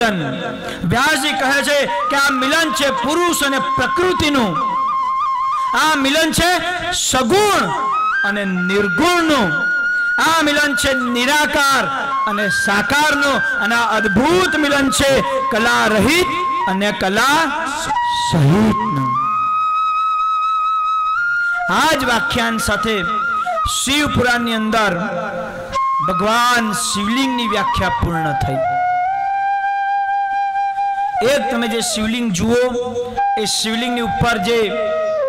मिलन। व्यासजी कहे छे कि आ मिलन छे पुरुष अने प्रकृतिनुं। आ मिलन छे सगुण अने निर्गुणनुं। आ मिलन छे निराकार अने साकारनुं। अने आ अद्भुत मिलन छे कला रहित अने कला सहितनुं। आज व्याख्यान साथे शिव पुराण अंदर भगवान शिवलिंग नी व्याख्या पूर्ण थई। एक तमे जे शिवलिंग जुओ ए शिवलिंग नी ऊपर जे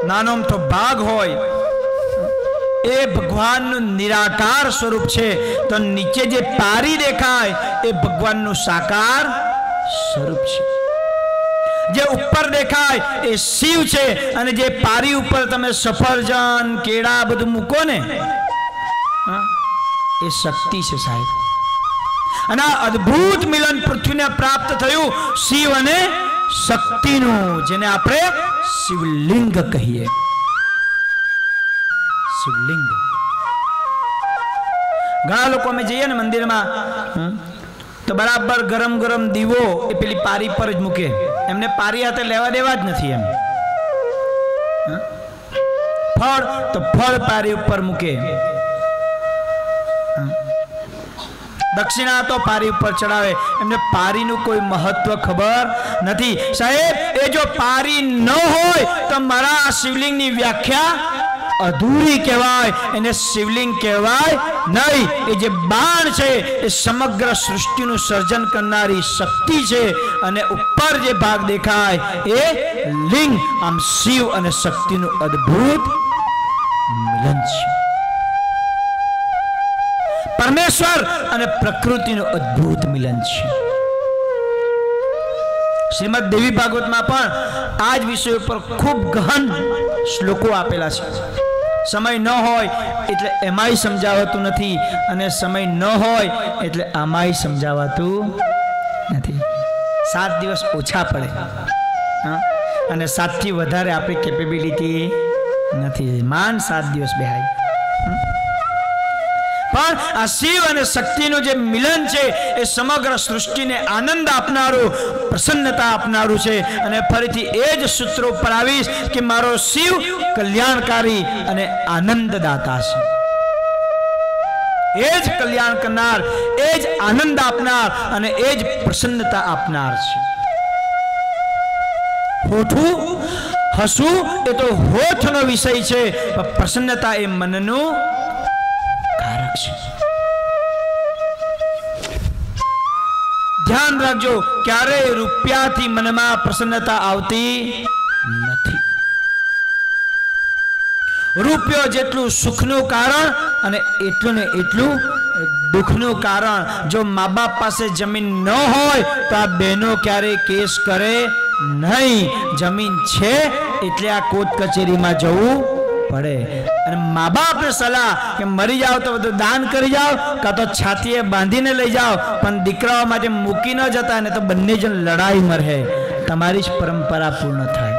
नानो मोटो भाग होय ए भगवान नु निराकार स्वरूप छे, तो नीचे जे पारी देखाय ए भगवान नु साकार स्वरूप छे। जे ऊपर देखाय ए शिव छे अने जे पारी ऊपर तमे सफरजन केड़ा बधु मूको ने ए शक्ति छे साहेब। अने अद्भुत मिलन पृथ्वीने प्राप्त थयुं शिव अने शक्तिनुं, जेने आपणे शिवलिंग कहीए। शिवलिंग घणा लोको अमे जईए ने मंदिर में तो बराबर गरम गरम दीवो ए पेली पारी पर ज मूके। एमने पारी हाथे लेवा देवा ज नथी। एम फळ तो फळ पारी ऊपर मूके, दक्षिणा तो पारी ऊपर चढ़ावे। एमने पारी नु कोई महत्व खबर नहीं साहेब। ए जो पारी न होय तो मारा शिवलिंग नी व्याख्या अधूरी कहवाय, एने शिवलिंग कहवाय नहीं। ए जे बाण छे ए समग्र सृष्टि नु सर्जन करनारी शक्ति छे अने ऊपर जे भाग देखाय ए लिंग। आम शिव अने शक्ति नु अद्भुत मिलन छे। परमेश्वर अने प्रकृति नु अद्भुत मिलन छे। श्रीमद देवी भागवत में पण आज विषय पर खूब गहन श्लोको आपेला छे। समय न होय एटले एमाय समजावतुं नथी अने समय न होय एटले आमाय समजावतुं नथी। 7 दिवस ओछा पड़े अने 7 थी वधारे आपणी केपेबिलिटी नथी। मान 7 दिवस बेहाय। पण आ शिव अने शक्तिनुं जे मिलन छे ए समग्र सृष्टिने आनंद आपनारू प्रसन्नता आपनारू छे। अने फरीथी ए ज सूत्रो पर आवीश कि मारो शिव कल्याणकारी अने आनंददाता छे। ए ज कल्याण करनार, ए ज आनंद आपनार अने ए ज प्रसन्नता आपनार छे। होठू हसू ए तो होठनो विषय छे, पण प्रसन्नता ए मननु ध्यान रखजो, क्यारे रूपिया थी मन में प्रसन्नता आवती नथी। रूपियो जेटलू सुखनु कारण अने एटलू ने एटलू दुखनु कारण। जो माँ बाप पासे जमीन न होय तो आ बहनों क्यारे केस करे नहीं। जमीन छे एटले आ कोर्ट कचेरी में जवू पड़े। माँ बाप ने सलाह कि मरी जाओ तो બધું दान करी जाओ का तो छातीए बांधीने लई जाओ, पण दीकराओ माटे मूकी न जता ने तो बन्ने जन लड़ाई मरे। तमारी ज परंपरा पूर्ण थाय।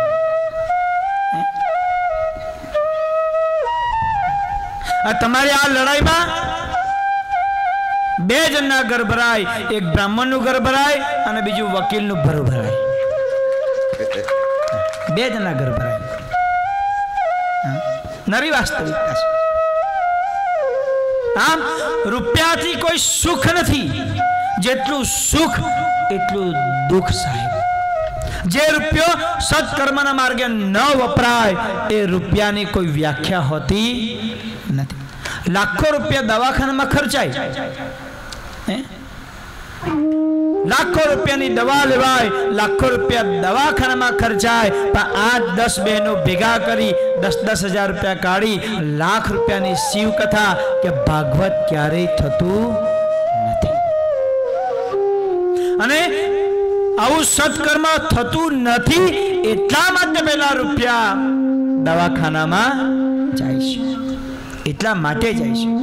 तमारी आ लड़ाई में 2 जनना घर भराय, एक ब्राह्मण नु घर भराय अने बीजू वकील नु घर भराय। 2 जनना घर भराय। नरी वास्तविकता छे। आम रूपिया थी कोई सुख नहीं, जेटलू सुख एटलू दुख साहेब। जे रुपयो सत्कर्मना मार्गे न वपराय ए रुपया नी कोई व्याख्या होती नहीं। लाखों रुपया दवाखाना में खर्चाय, लाखों रुपया नी दवा लेवाय, लाखों रुपया दवाखाना में खर्चाय, पर 8-10 बहनों भेगा करी 10-10 हजार रुपया काढ़ी लाख रुपया नी शिव कथा के भागवत क्यारे थतु नथी। अने आवु सत्कर्म थतु नथी एटला माटे पेला रुपया दवाखाना में जाय छे, एटला माटे जाय छे।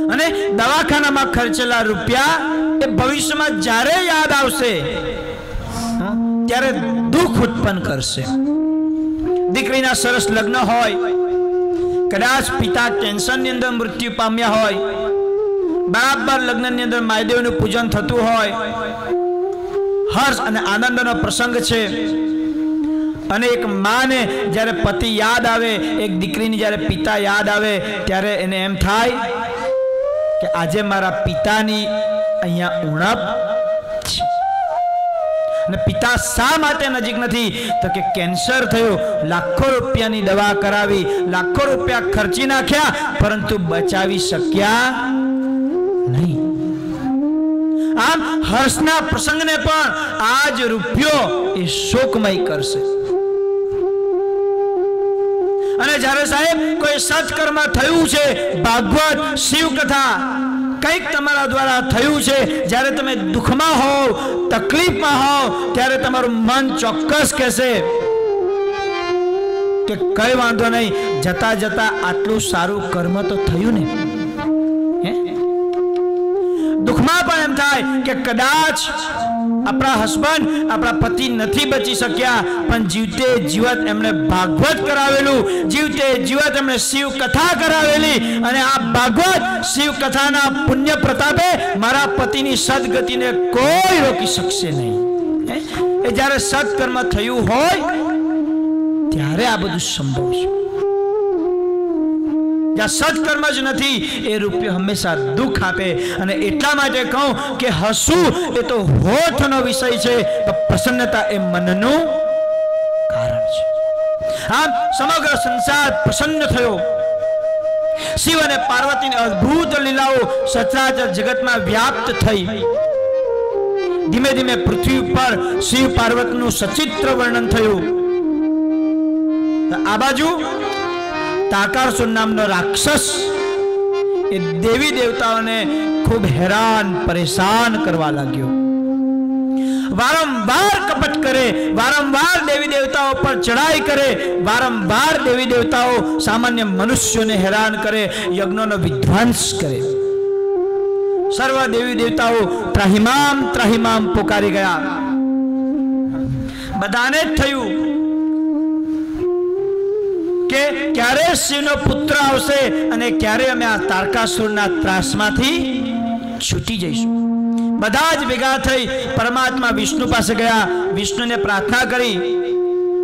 अने दवाखाना में खर्चेला रुपया ए भविष्य में जारे याद आवशे त्यारे दुख उत्पन्न करशे। दीकरीना सरस लग्न होय, कदाच पिता टेन्शन नी अंदर मृत्यु पाम्या होय बराबर लग्न अंदर महादेव पूजन थतुं होय, हर्ष अने आनंदनो प्रसंग छे। अने एक मां ने ज्यारे पति याद आवे, एक दीकरीने ज्यारे पिता याद आवे त्यारे एने एम थाय के आजे मारा पितानी अहींया उणप छे। अने पिता शा माटे नजीक नथी तो के कैंसर थयो, लाखों रुपयानी दवा करावी, लाखों रुपया खर्ची नाख्या परंतु बचावी शक्या नहीं। आम हर्षना प्रसंगने पण आज रुपयो ए शोकमय करशे। अने जारे साहेब कोई सत्कर्म थयुं छे, भागवत शिव कथा कईक तमारा द्वारा थयुं छे, ज्यारे तमे दुखमां हो, तकलीफमां हो त्यारे तमारुं मन चोक्कस कहेशे के कई वांधो नहीं, जता जता आटलुं सारुं कर्म तो थयुं ने। दुखमां पण एम थाय के कदाच अपना हस्बंड अपना पति नहीं बची सक्या पण जीवते जीवत एमने भागवत करावेलू, जीवते जीवत एमने शिव कथा करावेली अने आ भागवत शिव कथाना पुण्य प्रतापे मारा पतिनी सदगतिने कोई रोकी शकशे नहीं। ए ज्यारे सत्कर्म थयुं होय त्यारे आ बधुं संभव छे। ज्यां सत्कर्म ज नथी ए रूपियो हमेशा दुख आपे। अने एटला माटे कहूं के हसू ए तो होठनो विषय छे, तो प्रसन्नता ए मननु कारण छे। आम समग्र संसार प्रसन्न थयो। शिव अने पार्वतीनी अद्भुत लीलाओ सचराचर जगतमां व्याप्त थई। धीमे धीमे पृथ्वी पर शिव पार्वतीनुं सचित्र वर्णन थयुं। आ बाजू तारकासुर नामनो राक्षस ए देवी देवताओं ने खूब हैरान परेशान करवा लाग्यो। वारंवार कपट करे, वारंवार देवी देवताओं पर चढ़ाई करे, वारंवार देवी देवताओं सामान्य मनुष्यों ने हैरान करे, यज्ञों नो विध्वंस करे। सर्व देवी देवताओं त्राहिमाम त्राहिमाम पुकारी गया। बधाने थयुं के क्यारे शिवनो पुत्र आवशे अने क्यारे अमे आ तारकासुरना त्रासमांथी छूटी जईशुं। बधा ज भेगा थई परमात्मा विष्णु पासे गया, विष्णु ने प्रार्थना करी।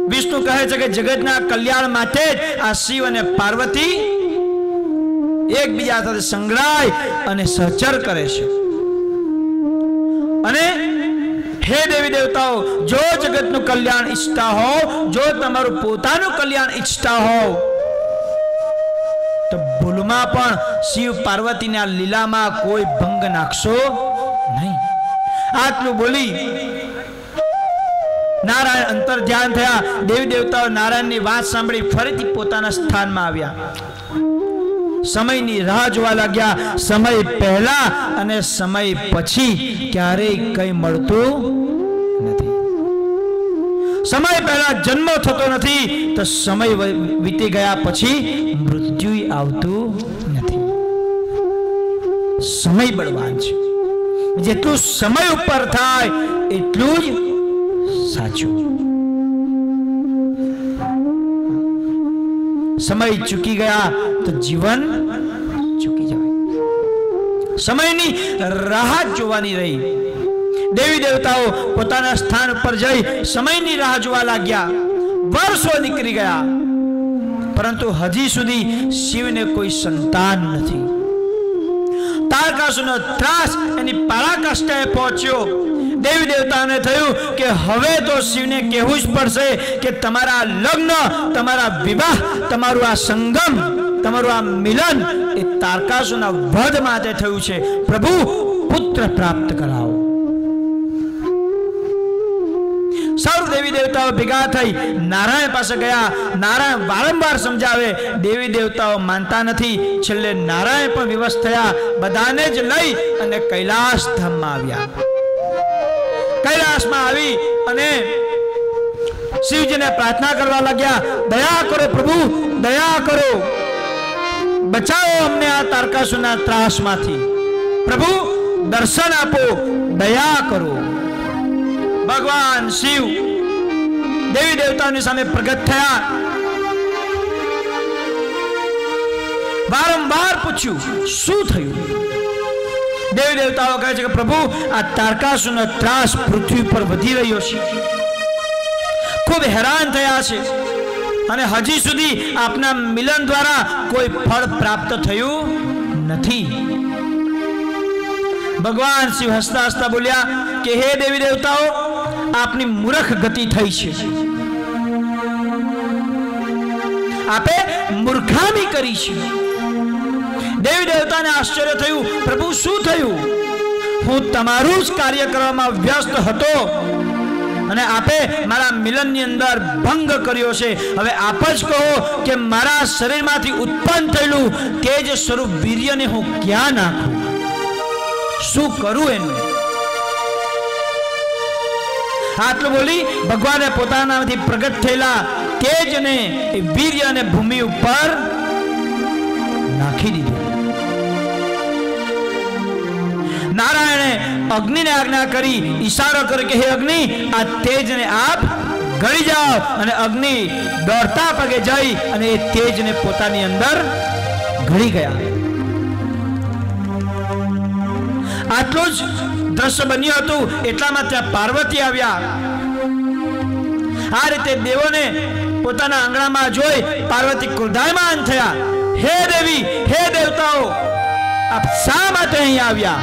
विष्णु कहे छे के जगतना कल्याण माटे आ शिव अने पार्वती एकबीजा साथे संग्राय अने सहचर करे छे। अने हे देवी देवताओं, जो जगतनु कल्याण इच्छता हो, जो तमारू पोतानु कल्याण इच्छता हो तो भूलमां पण शिव पार्वतीना लीलामां कोई भंग नाखशो नहीं। आटलू बोली नारायण अंतर ध्यान थया। देवी देवताओं नारायणनी वात सांभळी फरीथी पोताना स्थानमां आव्या। समयनी राह जोवा लाग्या। समय पहला अने समय पछी क्यारेय कई मळतुं नथी। समय पहला जन्म थतो नथी तो समय वीती गया पछी मृत्यु आवतुं नथी। समय बळवान छे। जेटલું समय उपर थाय એટલું જ સાચું। समय चूकी गया तो जीवन चूकी जाए। समयनी राह जोवानी रही। देवी देवताओं पोताना स्थान पर जई समयनी राह जोवा लाग्या। वर्षो निकली गया परंतु हजी सुधी शिव ने कोई संतान नहीं। तारकासुरनो त्रास एनी पराकाष्ठाए पहोंच्यो। देवी देवता ने थयुं के हवे तो शिव ने कहेवुं ज पड़शे के तमारा लग्न, तमारा विवाह, तमारू आ संगम, तमारू आ मिलन ए तारकासुरना वध माटे थयुं छे। प्रभु पुत्र प्राप्त कराओ। सर्व देवी देवताओं भेगा थई नारायण पासे गया। नारायण वारंवार समझावे, देवी देवताओं मानता नहीं। छेल्ले नारायण पण विवश थया। बधाने ज लई अने कैलाश धाम में आव्या। कैलाश में आवी अने शिवजी ने प्रार्थना करवा लग्या, दया करो प्रभु, दया करो, बचाओ हमने आ तारकासुरना त्रास मांथी। प्रभु दर्शन आपो, दया करो। भगवान शिव देवी देवताओं सामे प्रगट थया। वारंवार पूछ्યું શું થયું? દેવી દેવતાઓ કહે છે કે પ્રભુ આ તારકાસુરનો ત્રાસ પૃથ્વી પર વધી રહ્યો છે, ખૂબ હેરાન થયા છે અને હજી સુધી આપના મિલન દ્વારા કોઈ ફળ પ્રાપ્ત થયું નથી. ભગવાન શિવ હસતા હસતા બોલ્યા કે હે દેવી દેવતાઓ, આપની મૂર્ખ ગતિ થઈ છે, આપે મૂર્ખામી કરી છે. દેવી દેવતાને આશ્ચર્ય થયું, પ્રભુ શું થયું? હું તમારું જ કાર્ય કરવામાં વ્યસ્ત હતો અને આપે મારા મિલનની અંદર ભંગ કર્યો છે. હવે આપ જ કહો કે મારા શરીરમાંથી ઉત્પન્ન થયેલું તેજ સ્વરૂપ વીર્યને હું ક્યાં નાખું, શું કરું એનું? આટલું બોલી ભગવાને પોતાનામાંથી પ્રગટ થયેલા તેજને એ વીર્ય અને ભૂમિ ઉપર નાખી દીધું. નારાયણે અગ્નિને આજ્ઞા કરી, ઈશારો કર્યો કે હે અગ્નિ, આ તેજને આપ ગળી જાઓ. અને અગ્નિ દોડતા પગે જઈ અને એ તેજને પોતાની અંદર ગળી ગયા. આટલું જ દ્રશ્ય બન્યું હતું. એટલામાં ત્યાં પાર્વતી આવ્યા. આ રીતે દેવોને પોતાના આંગણામાં જોઈ પાર્વતી ક્રોધાયમાન થયા. હે દેવી, હે દેવતાઓ, આપ શા માટે અહીં આવ્યા?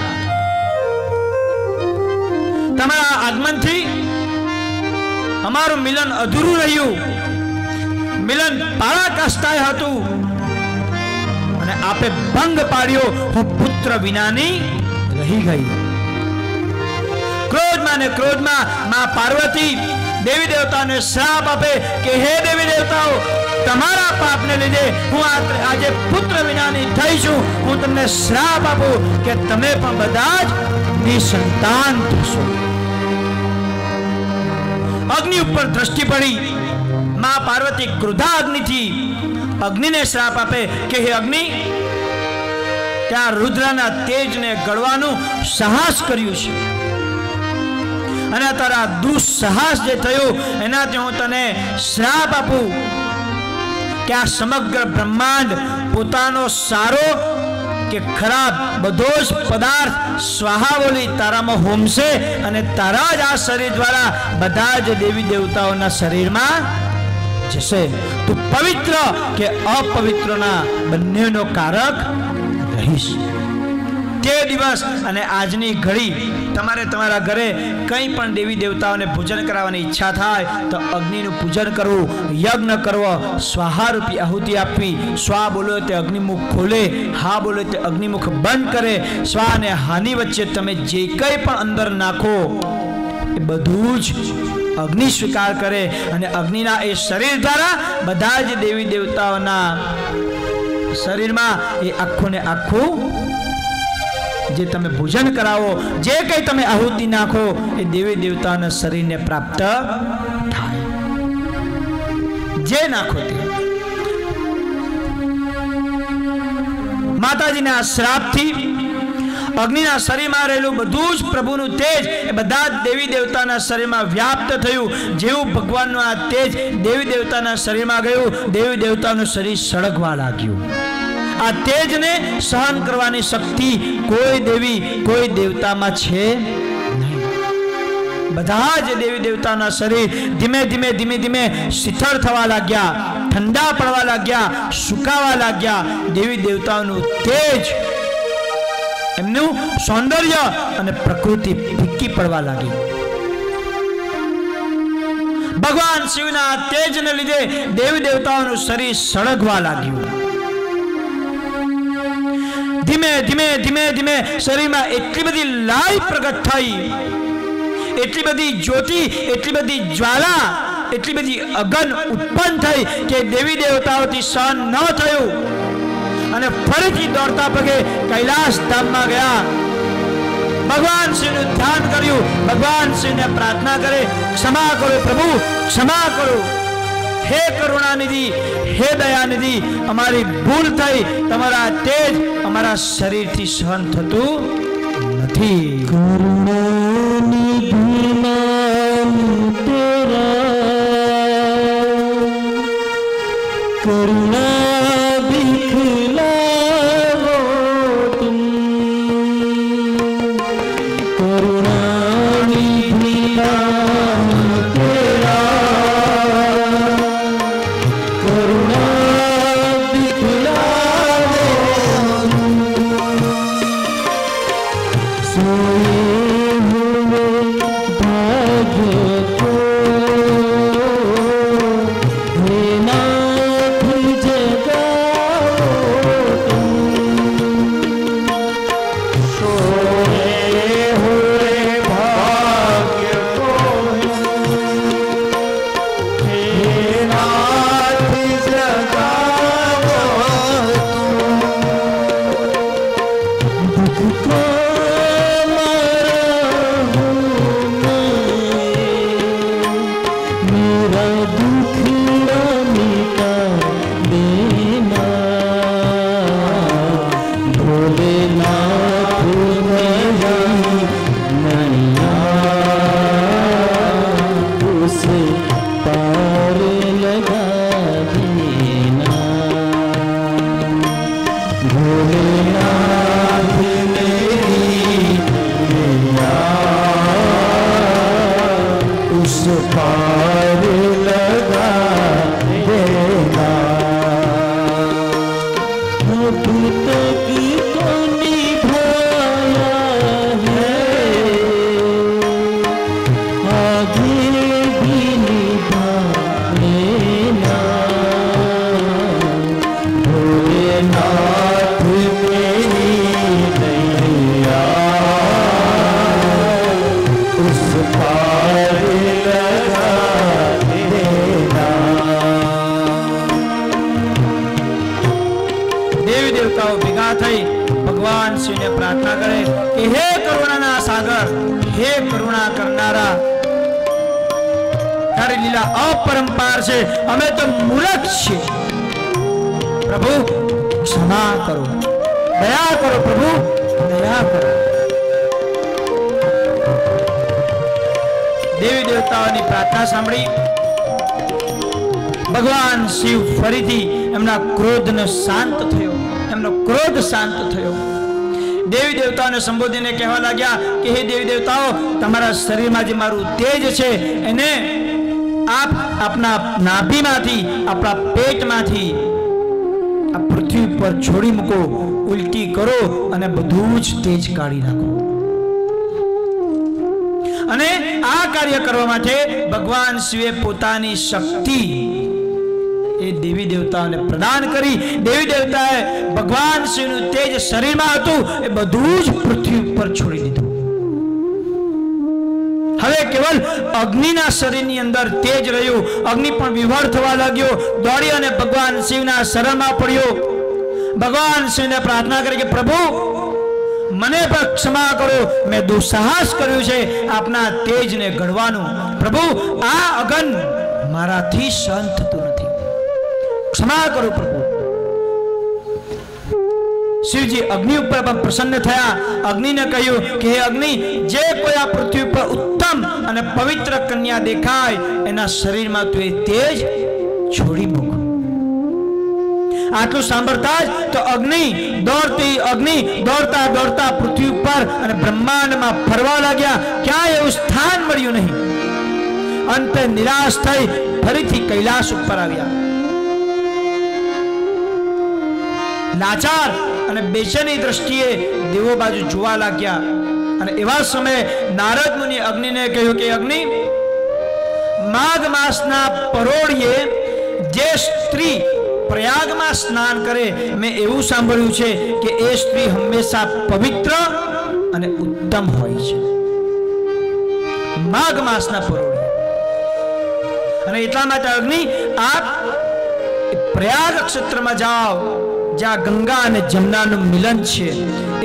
તમારા આગમનથી અમારું મિલન અધૂરું રહ્યું, મિલન પરાકાષ્ઠાએ હતું અને આપે ભંગ પાડ્યો. હું પુત્ર વિનાની રહી ગઈ. ક્રોધમાં ને ક્રોધમાં માં પાર્વતી દેવી દેવતાને શ્રાપ આપે કે હે દેવી દેવતાઓ, તમારા પાપને લીધે હું આજે પુત્ર વિનાની થઈ છું. હું તમને શ્રાપ આપું કે તમે પણ બધા જ નિસંતાન થશો. અગ્નિ ઉપર દ્રષ્ટિ પડી. માં પાર્વતી ક્રોધાગ્નિથી અગ્નિને શ્રાપ આપે કે હે અગ્નિ, ત્યાં રુદ્રના તેજને ગળવાનું સાહસ કર્યું છે અને તારા દુઃસાહસ જે થયું એનાથી હું તને શ્રાપ આપું કે આ સમગ્ર બ્રહ્માંડ પોતાનો સારો કે ખરાબ બધો જ પદાર્થ સ્વાહા બોલી તારામાં હોમશે અને તારા જ આ શરીર દ્વારા બધા જ દેવી દેવતાઓના શરીરમાં જશે. તું પવિત્ર કે અપવિત્રના બંનેનો કારક રહીશ. તે દિવસ અને આજની ઘડી તમારે તમારા ઘરે કંઈ પણ દેવી દેવતાઓને પૂજન કરાવવાની ઈચ્છા થાય તો અગ્નિનું પૂજન કરવું, યજ્ઞ કરવો, સ્વાહારૂપી આહુતિ આપવી. સ્વા બોલો તે અગ્નિમુખ ખોલે, હા બોલો તે અગ્નિમુખ બંધ કરે. સ્વા અને હાની વચ્ચે તમે જે કંઈ પણ અંદર નાખો એ બધું જ અગ્નિ સ્વીકાર કરે અને અગ્નિના એ શરીર દ્વારા બધા જ દેવી દેવતાઓના શરીરમાં એ આખું ને આખું જે તમે ભોજન કરાવો, જે કંઈ તમે આહુતિ નાખો એ દેવી દેવતાના શરીરને પ્રાપ્ત થાય. જે નાખો તે માતાજીના શ્રાપથી અગ્નિના શરીરમાં રહેલું બધું જ પ્રભુનું તેજ એ બધા જ દેવી દેવતાના શરીરમાં વ્યાપ્ત થયું. જેવું ભગવાનનું આ તેજ દેવી દેવતાના શરીરમાં ગયું, દેવી દેવતાનું શરીર સળગવા લાગ્યું. આ તેજને સહન કરવાની શક્તિ કોઈ દેવી કોઈ દેવતામાં છે નહીં. બધા જ દેવી દેવતાના શરીર ધીમે ધીમે ધીમે ધીમે શીતળ થવા લાગ્યા, ઠંડા પડવા લાગ્યા, સુકાવા લાગ્યા. દેવી દેવતાઓનું તેજ, એમનું સૌંદર્ય અને પ્રકૃતિ ફીકી પડવા લાગી. ભગવાન શિવના તેજને લીધે દેવી દેવતાઓનું શરીર સળગવા લાગ્યું. ધીમે ધીમે ધીમે ધીમે શરીરમાં એટલી બધી લાઈ પ્રગટ થઈ, એટલી બધી જ્યોતિ, એટલી બધી જ્વાલા, એટલી બધી અગન ઉત્પન્ન થઈ કે દેવી દેવતાઓથી સહન ન થયું અને ફરીથી દોડતા પગે કૈલાસ ધામમાં ગયા. ભગવાન શિવનું ધ્યાન કર્યું, ભગવાન શિવને પ્રાર્થના કરે, ક્ષમા કરો પ્રભુ, ક્ષમા કરો. હે કરુણાનિધિ, હે દયાનિધિ, અમારી ભૂલ થઈ, તમારા તેજ અમારા શરીરથી સહન થતું નથી. કરુણાનિધિ નામ તેરા, કરુણા દિખલાવો તુમ, ભગવાન શિવને પ્રાર્થના કરે કે હે કરુણાના સાગર, હે કરુણા કરનારા, તારી લીલા અપરંપાર છે, અમે તો મૂર્ખ છીએ, પ્રભુ ક્ષમા કરો, દયા કરો, પ્રભુ દયા કરો. દેવી દેવતાઓની પ્રાર્થના સાંભળી ભગવાન શિવ ફરીથી એમના ક્રોધનો શાંત થયો, એમનો ક્રોધ શાંત થયો. દેવી દેવતાઓને સંબોધીને કહેવા લાગ્યા કે હે દેવી દેવતાઓ, તમારા શરીરમાં જે મારું તેજ છે એને આપ આપના નાભીમાંથી, આપણા પેટમાંથી આ પૃથ્વી પર છોડી મૂકો, ઉલટી કરો અને બધું જ તેજ કાઢી નાખો. અને આ કાર્ય કરવા માટે ભગવાન શિવે પોતાની શક્તિ એ દેવી દેવતાઓને પ્રદાન કરી. દેવી દેવતાએ ભગવાન શિવનું તેજ શરીરમાં હતું એ બધું જ પૃથ્વી પર છોડી દીધું. હવે કેવલ અગ્નિના શરીરની અંદર તેજ રહ્યું. અગ્નિ પણ વિવળ થવા લાગ્યો, દોડી અને ભગવાન શિવના શરણમાં પડ્યો. ભગવાન શિવને પ્રાર્થના કરી કે પ્રભુ મને પણ ક્ષમા કરો, મેં દુસ્સાહસ કર્યું છે આપના તેજને ગણવાનું. પ્રભુ આ અગન મારાથી સહન થતું નથી, ક્ષમા કરો પ્રભુ. શિવજી અગ્નિ ઉપર પણ પ્રસન્ન થયા. અગ્નિને કહ્યું કે હે અગ્નિ, જે કોઈ આ પૃથ્વી પર ઉત્તમ અને પવિત્ર કન્યા દેખાય એના શરીરમાં તું એ તેજ છોડી મૂક. આટલું સાંભળતા જ તો અગ્નિ દોડતા દોડતા પૃથ્વી ઉપર અને બ્રહ્માંડમાં ફરવા લાગ્યા. ક્યાંય એવું સ્થાન મળ્યું નહીં. અંતે નિરાશ થઈ ફરીથી કૈલાસ ઉપર આવ્યા. લાચાર અને બેચેની દ્રષ્ટિએ દેવો બાજુ જોવા લાગ્યા. અને એવા સમયે નારદ મુનિ અગ્નિને કહ્યું કે અગ્નિ, માઘ માસના પરોળીએ જે સ્ત્રી પ્રયાગમાં સ્નાન કરે, મેં એવું સાંભળ્યું છે કે એ સ્ત્રી હંમેશા પવિત્ર અને ઉત્તમ હોય છે. માઘ માસના પરોળીએ. અને એટલા માટે અગ્નિ આપ પ્રયાગ ક્ષેત્રમાં જાઓ, જ્યાં ગંગા અને જમનાનું મિલન છે.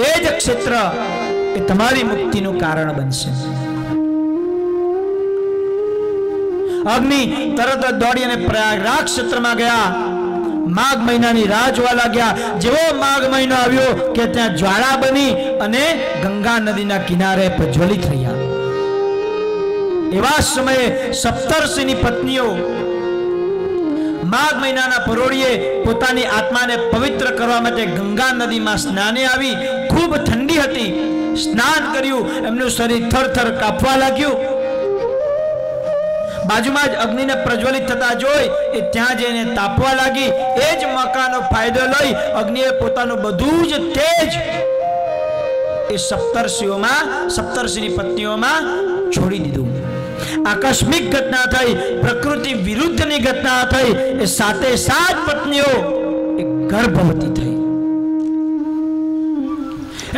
એ જ ક્ષેત્ર એ તમારી મુક્તિનું કારણ બનશે. અગ્નિ તરત જ દોડી અને પ્રયાગરાજ ક્ષેત્રમાં ગયા. માઘ મહિનાની રાહ જોવા લાગ્યા. જેવો માઘ મહિનો આવ્યો કે ત્યાં જ્વાળા બની અને ગંગા નદીના કિનારે પ્રજ્વલિત રહ્યા. એવા સમયે સપ્તર્ષિની પત્નીઓ માઘ મહિનાના પરોળીએ પોતાની આત્માને પવિત્ર કરવા માટે ગંગા નદીમાં સ્નાને આવી. ખૂબ ઠંડી હતી. સ્નાન કર્યું, એમનું શરીર થરથર કાપવા લાગ્યું. બાજુમાં જ અગ્નિને પ્રજ્વલિત થતા જોઈ એ ત્યાં જઈને તાપવા લાગી. એ જ મોકાનો ફાયદો લઈ અગ્નિએ પોતાનું બધું જ તેજ એ સપ્તર્ષિની પત્નીઓમાં છોડી દીધું. આકસ્મિક ઘટના થઈ, પ્રકૃતિ વિરુદ્ધની ઘટના થઈ. એ સાતે સાત પત્નીઓ એ ગર્ભવતી થઈ.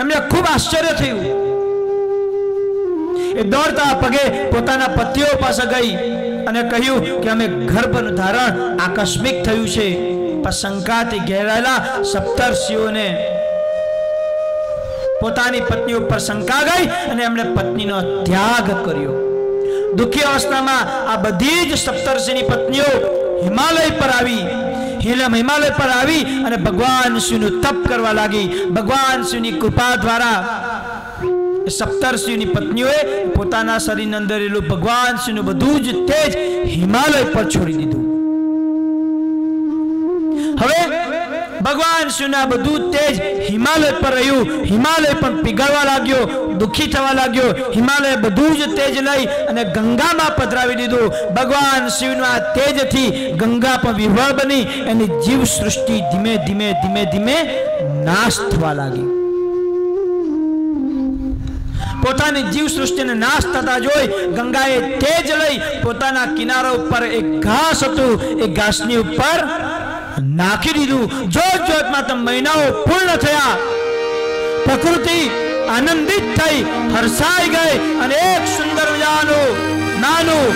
એમને ખૂબ આશ્ચર્ય થયું. એ દોડતા પગે પોતાના પતિઓ પાસે ગઈ અને કહ્યું કે અમે ગર્ભનું ધારણ આકસ્મિક થયું છે. પણ શંકાથી ઘેરાયેલા સપ્તર્ષિઓને પોતાની પત્ની ઉપર શંકા ગઈ અને એમણે પત્નીનો ત્યાગ કર્યો. દુઃખી અવસ્થામાં આ બધી જ સપ્તર્ષિની પત્નીઓ હિમાલય પર આવી અને ભગવાન શિવનું તપ કરવા લાગી. ભગવાન શિવની કૃપા દ્વારા સપ્તર્ષિની પત્નીઓએ પોતાના શરીરની અંદર રહેલું ભગવાન શિવનું બધું જ તેજ હિમાલય પર છોડી દીધું. હવે ભગવાન શિવના બધું તેજ હિમાલય પર રહ્યું. હિમાલય પણ પીગળવા લાગ્યો, દુઃખી થવા લાગ્યો. હિમાલય બધું જ તેજ લઈ અને ગંગામાં પધરાવી દીધું. ભગવાન શિવના તેજથી ગંગા પણ વિહ્વળ બની. એની જીવ સૃષ્ટિ ધીમે ધીમે ધીમે ધીમે નાશ થવા લાગી. પોતાની જીવ સૃષ્ટિને નાશ થતા જોઈ ગંગાએ તેજ લઈ પોતાના કિનારા ઉપર એક ઘાસ હતું, એ ઘાસની ઉપર નાખી દીધું. જોત જોતમાં મહિનાઓ પૂર્ણ થયા. પ્રકૃતિ આનંદિત થઈ, હર્ષાઈ ગઈ અને એક સુંદર મજાનું નાનું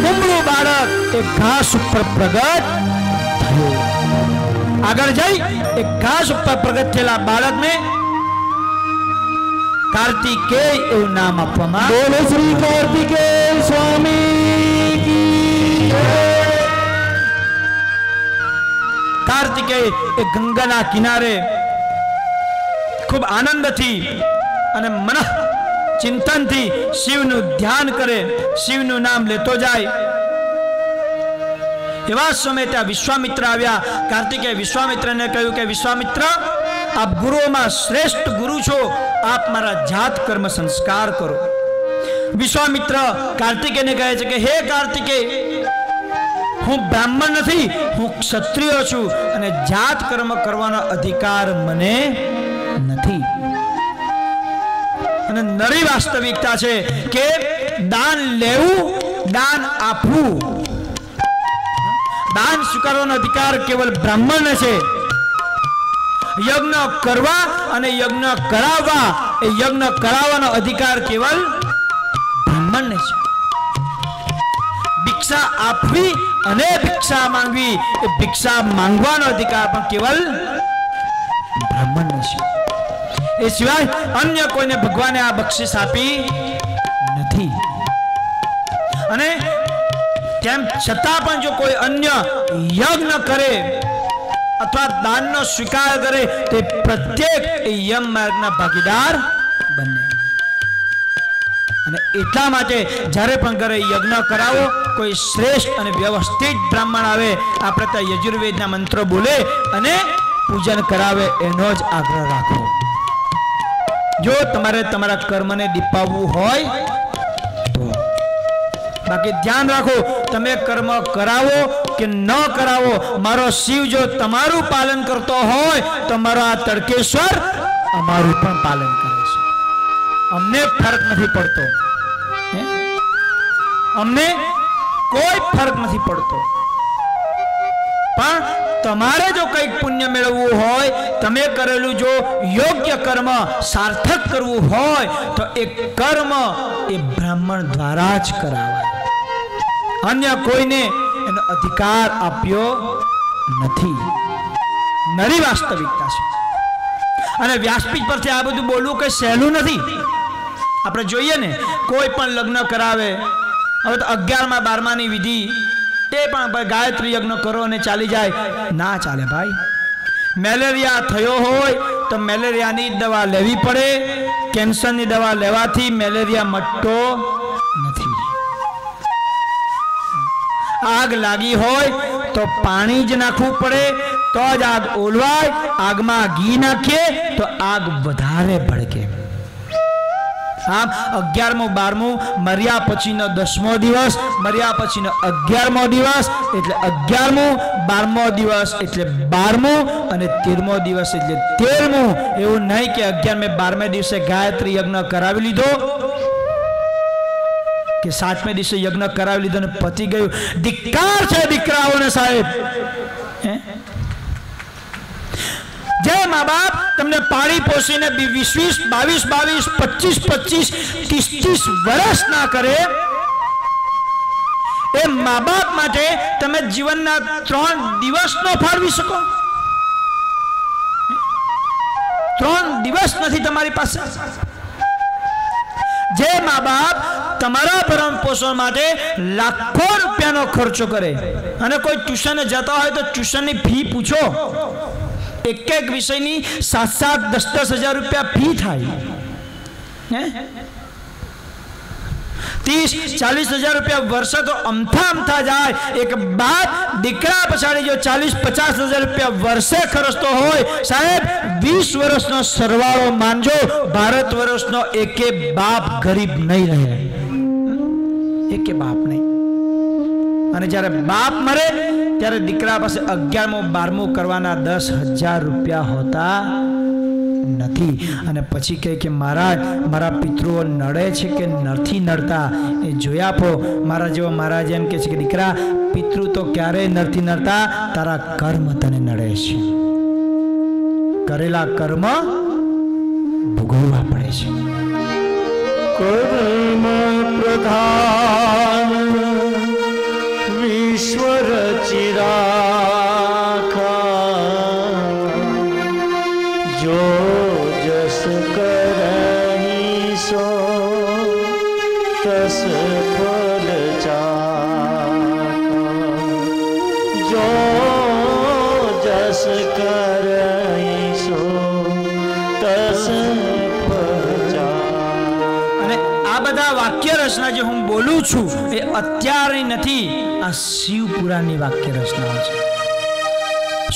કુમળું બાળક એ ઘાસ ઉપર પ્રગટ થયું. આગળ જઈ એક ઘાસ ઉપર પ્રગટ થયેલા બાળકને કાર્તિકેય એવું નામ આપવામાં. બોલો શ્રી કાર્તિકેય સ્વામી કી જય. કાર્તિકેય એ ગંગાના કિનારે ખૂબ આનંદથી અને મન ચિંતનથી શિવનું ધ્યાન કરે, શિવનું નામ લેતો જાય. એવા સમયે ત્યાં વિશ્વામિત્ર આવ્યા. કાર્તિકેય વિશ્વામિત્રને કહ્યું કે વિશ્વામિત્ર, આપ ગુરુઓમાં શ્રેષ્ઠ ગુરુ છો, આપ મારા જાત કર્મ સંસ્કાર કરો. વિશ્વામિત્ર કાર્તિકેયને કહે છે કે હે કાર્તિકેય, હું બ્રાહ્મણ નથી, હું ક્ષત્રિય છું અને જાત કર્મ કરવાનો અધિકાર મને નથી. અને નરી વાસ્તવિકતા છે કે દાન લેવું, દાન આપવું, દાન સ્વીકારવાનો અધિકાર કેવલ બ્રાહ્મણને છે. યજ્ઞ કરવા અને યજ્ઞ કરાવવા, એ યજ્ઞ કરાવવાનો અધિકાર કેવલ બ્રાહ્મણને છે. ભિક્ષા આપવી અને ભિક્ષા માંગવી, એ ભિક્ષા માંગવાનો અધિકાર પણ કેવલ બ્રાહ્મણને છે. એ સિવાય અન્ય કોઈને ભગવાને આ બક્ષિસ આપી નથી. અને તેમ છતાં પણ જો કોઈ અન્ય યજ્ઞ કરે અથવા દાનનો સ્વીકાર કરે તે પ્રત્યેક યમ માર્ગના ભાગીદાર બને. અને એટલા માટે જ્યારે પણ ઘરે યજ્ઞ કરાવો, કોઈ શ્રેષ્ઠ અને વ્યવસ્થિત બ્રાહ્મણ આવે, આપણે ત્યાં યજુર્વેદના મંત્રો બોલે અને પૂજન કરાવે, એનો જ આગ્રહ રાખો. જો તમારે તમારા કર્મને દીપાવવું હોય તો. બાકી ધ્યાન રાખો, તમે કર્મ કરાવો કે ન કરાવો, મારો શિવ જો તમારું પાલન કરતો હોય તો મારો આ તડકેશ્વર અમારું પણ પાલન કરે છે. અમને ફરક નથી પડતો, અમને કોઈ ફરક નથી પડતો. પણ તમારે જો કંઈક પુણ્ય મેળવવું હોય, તમે કરેલું જો યોગ્ય કર્મ સાર્થક કરવું હોય તો એ કર્મ એ બ્રાહ્મણ દ્વારા જ કરાવાય. અન્ય કોઈને એનો અધિકાર આપ્યો નથી. નરી વાસ્તવિકતા છે. અને વ્યાસપીઠ પરથી આ બધું બોલવું કઈ સહેલું નથી. આપણે જોઈએ ને, કોઈ પણ લગ્ન કરાવે, હવે તો 11મા 12માની વિધિ, તે પણ ગાયત્રી યજ્ઞ કરો અને ચાલી જાય, ના ચાલે ભાઈ. મેલેરિયા થયો હોય તો મેલેરિયાની દવા લેવી પડે. કેન્સરની દવા લેવાથી મેલેરિયા મટતો નથી. આગ લાગી હોય તો પાણી જ નાખવું પડે તો જ આગ ઓલવાય. આગમાં ઘી નાખીએ તો આગ વધારે ભડકે. આમ 11મું 12મું મર્યા પછીનો 10મો દિવસ, મર્યા પછીનો 11મો દિવસ એટલે 11મું, 12મો દિવસ એટલે 12મું અને 13મો દિવસ એટલે 13મું. એવું નહીં કે 11મે 12મે દિવસે ગાયત્રી યજ્ઞ કરાવી લીધો કે 7મે દિવસે યજ્ઞ કરાવી લીધો ને પતી ગયું. ધિક્કાર છે દીકરાઓને સાહેબ. જે મા બાપ તમને પાળી પોષીને 20-20, 22-22, 25-25, 30-30 વર્ષ ના કરે, એ મા બાપ માટે તમે જીવનના 3 દિવસ નો ફાળવી શકો? 3 દિવસ નથી તમારી પાસે. જે મા બાપ તમારા ભરણ પોષણ માટે લાખો રૂપિયાનો ખર્ચો કરે, અને કોઈ ટ્યુશને જતા હોય તો ટ્યુશનની ફી પૂછો, એક એક વિષયની 7-7, 10-10 હજાર રૂપિયા ફી થાય. 30-40 હજાર રૂપિયા વર્ષે તો અમથા જાય. એક બાપ દીકરા પછાડી જો 40-50 હજાર રૂપિયા વર્ષે ખર્ચતો હોય, સાહેબ 20 વર્ષનો સરવાળો માનજો, ભારત વર્ષનો એકે બાપ ગરીબ નહીં રહે. એકે બાપ નહીં. અને જ્યારે બાપ મરે ત્યારે દીકરા પાસે 11મું 12મું કરવાના 10,000 રૂપિયા હોતા નથી. અને પછી કહે કે મહારાજ, મારા પિતૃઓ નડે છે કે નથી નડતા એ જોઈ આપો. મારા જેવો મહારાજ એમ કહે છે કે દીકરા, પિતૃ તો ક્યારેય નથી નડતા, તારા કર્મ તને નડે છે. કરેલા કર્મ ભોગવવા પડે છે. કર્મ પ્રધાન વિશ્વ રચિરાખા, જો જસ કરહી સો તસ ફલ ચાખા, જો જસ કરહી સો તસ બધા વાક્ય રચના જે હું બોલું છું એ અત્યારે નથી, આ શિવ પુરાણની વાક્ય રચના છે.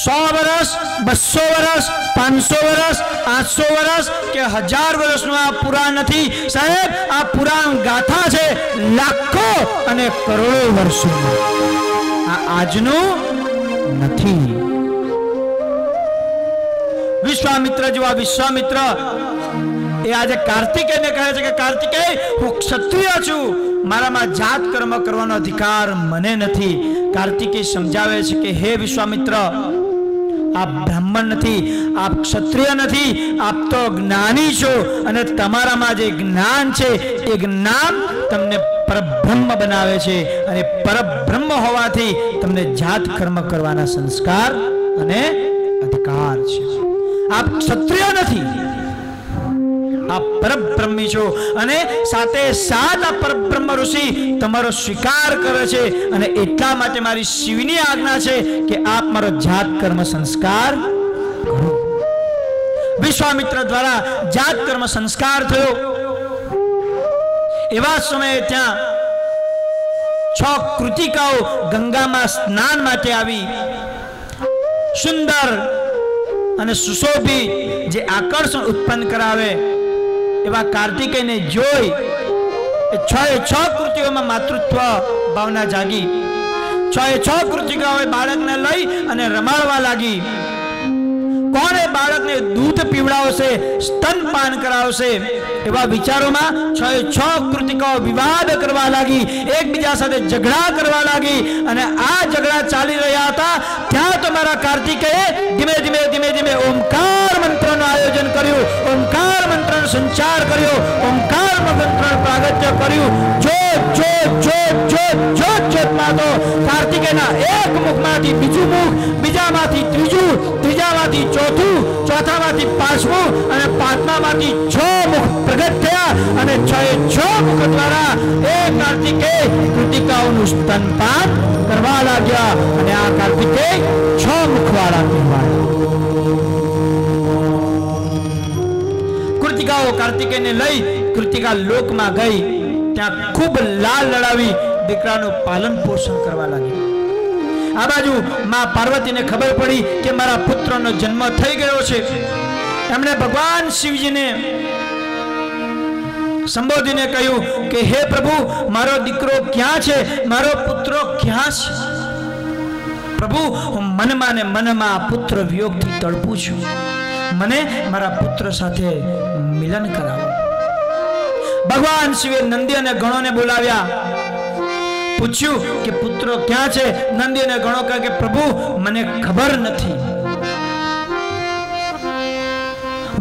100 વર્ષ, 200 વર્ષ, 500 વર્ષ, 800 વર્ષ કે 1000 વર્ષનું આ પુરાણ નથી સાહેબ. આ પુરાણ ગાથા છે લાખો અને કરોડો વર્ષોનું. આ આજનું નથી. વિશ્વામિત્ર જેવા વિશ્વામિત્ર એ આજે કાર્તિકેયને કહે છે કે કાર્તિકેય, હું ક્ષત્રિય છું, મારામાં જાત કર્મ કરવાનો અધિકાર મને નથી. કાર્તિકેય સમજાવે છે કે હે વિશ્વામિત્ર, આપ બ્રાહ્મણ નથી, આપ ક્ષત્રિય નથી, આપ તો જ્ઞાની છો. અને તમારામાં જે જ્ઞાન છે એ જ્ઞાન તમને પરબ્રહ્મ બનાવે છે. અને પરબ્રહ્મ હોવાથી તમને જાત કર્મ કરવાના સંસ્કાર અને અધિકાર છે. આપ ક્ષત્રિય નથી, આપ પરબ્રહ્મી છો. અને સાથે સાથ આ પરબ્રહ્મ ઋષિ તમારો સ્વીકાર કરે છે. અને એટલા માટે મારી શિવની આજ્ઞા છે કે આપ મારો જાત કર્મ સંસ્કાર કરો. વિશ્વામિત્ર દ્વારા જાત કર્મ સંસ્કાર થયો. એવા સમયે ત્યાં 6 કૃતિકાઓ ગંગામાં સ્નાન માટે આવી. સુંદર અને સુશોભિત જે આકર્ષણ ઉત્પન્ન કરાવે એવા કાર્તિકેયને જોઈ 6 કૃતિઓમાં માતૃત્વ ભાવના જાગી. 6 કૃતિકાઓએ બાળકને લઈ અને રમાડવા લાગી. કોણે બાળકને દૂધ પીવડાવશે, સ્તનપાન કરાવશે, એવા વિચારોમાં 6 કૃતિકાઓ વિવાદ કરવા લાગી, એકબીજા સાથે ઝઘડા કરવા લાગી. અને આ ઝઘડા ચાલી રહ્યા હતા ત્યાં તો મારા કાર્તિકેયે ધીમે ધીમે ધીમે ધીમે ઓમકાર મંત્રનું આયોજન કર્યું, ઓમકાર મંત્રનો સંચાર કર્યો, ઓમકાર મંત્રનું પ્રાગટ્ય કર્યું. જોતમાં તો કાર્તિકેયના એક મુખમાંથી બીજું મુખ, બીજામાંથી ત્રીજું, ત્રીજામાંથી ચોથું, ચોથામાંથી પાંચમું અને પાંચમામાંથી 6 મુખ પ્રગટ થયા. અને 6 મુખ દ્વારા એ કાર્તિકેય કૃતિકાઓનું સ્તનપાન કરવા લાગ્યા. અને આ કાર્તિકેય 6 મુખવાળા કહેવાય. કૃતિકાઓ કાર્તિકેયને લઈ કૃતિકા લોકમાં ગઈ. ત્યાં ખૂબ લાલ લડાવી દીકરાનું પાલન પોષણ કરવા લાગી. આ બાજુ માં પાર્વતીને ખબર પડી કે મારા પુત્રનો જન્મ થઈ ગયો છે. એમણે ભગવાન શિવજીને સંબોધીને કહ્યું કે હે પ્રભુ, મારો દીકરો ક્યાં છે, મારો પુત્ર ક્યાં છે? પ્રભુ, હું મનમાં ને મનમાં પુત્ર વિયોગથી તડપું છું, મને મારા પુત્ર સાથે મિલન કરાવો. ભગવાન શિવે નંદી અને ગણોને બોલાવ્યા, પૂછ્યું કે પુત્ર ક્યાં છે? નંદી અને ગણો કહે કે પ્રભુ, મને ખબર નથી.